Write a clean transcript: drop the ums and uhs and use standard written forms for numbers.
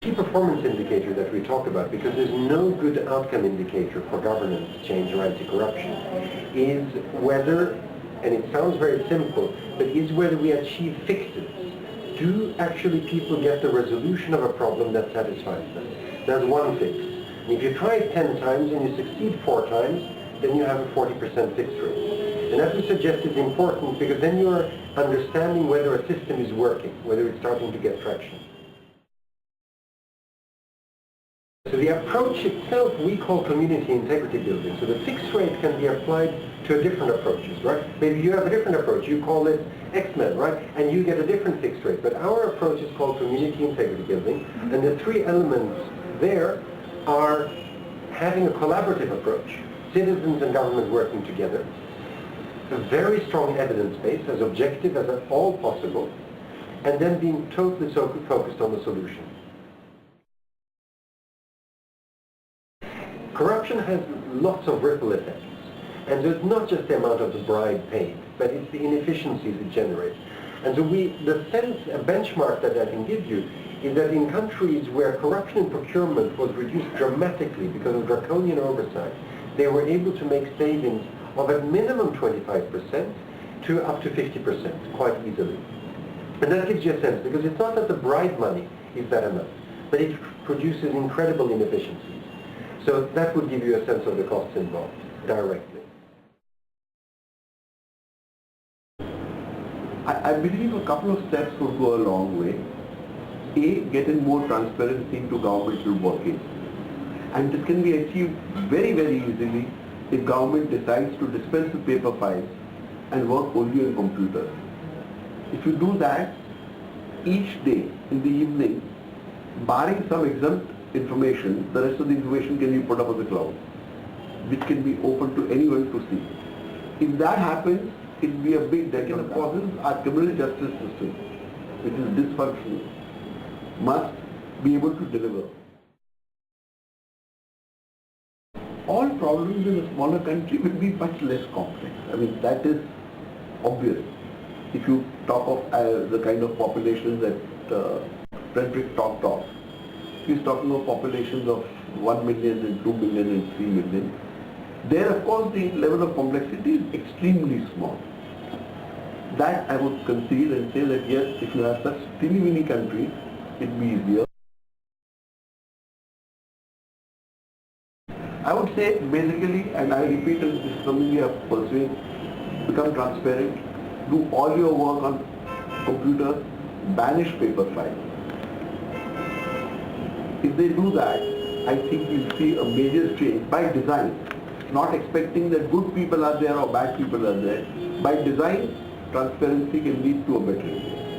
key performance indicator that we talk about, because there's no good outcome indicator for governance change or anti-corruption, is whether, and it sounds very simple, but is whether we achieve fixes. Do actually people get the resolution of a problem that satisfies them? That's one fix. And if you try it 10 times and you succeed 4 times, then you have a 40% fix rate. And as we suggest is important, because then you are understanding whether a system is working, whether it's starting to get traction. So the approach itself we call community integrity building. So the fixed rate can be applied to different approaches, right? Maybe you have a different approach, you call it X-Men, right? And you get a different fixed rate. But our approach is called community integrity building. And the 3 elements there are having a collaborative approach, citizens and government working together, a very strong evidence base, as objective as at all possible, and then being totally focused on the solution. Corruption has lots of ripple effects, and so it's not just the amount of the bribe paid, but it's the inefficiencies it generates. And so a benchmark that I can give you is that in countries where corruption in procurement was reduced dramatically because of draconian oversight, they were able to make savings of at minimum 25% to up to 50% quite easily. And that gives you a sense, because it's not that the bribe money is that amount, but it produces incredible inefficiencies. So that would give you a sense of the costs involved directly. I believe a couple of steps would go a long way. A, getting more transparency into governmental working. And this can be achieved very, very easily if government decides to dispense with paper files and work only on computers. If you do that, each day in the evening, barring some exempt information, the rest of the information can be put up on the cloud, which can be open to anyone to see. If that happens, it will be a big decade of causes. Our criminal justice system, which is dysfunctional, must be able to deliver. All problems in a smaller country will be much less complex. I mean, that is obvious. If you talk of the kind of populations that Fredrik talked of, he's talking of populations of 1 million and 2 million and 3 million. There, of course, the level of complexity is extremely small. That I would concede and say that yes, if you have such teeny-weeny countries, it will be easier. I would say basically, and I repeat, and this is something we are pursuing, become transparent, do all your work on computers, banish paper files. If they do that, I think we'll see a major change by design, not expecting that good people are there or bad people are there. By design, transparency can lead to a better India.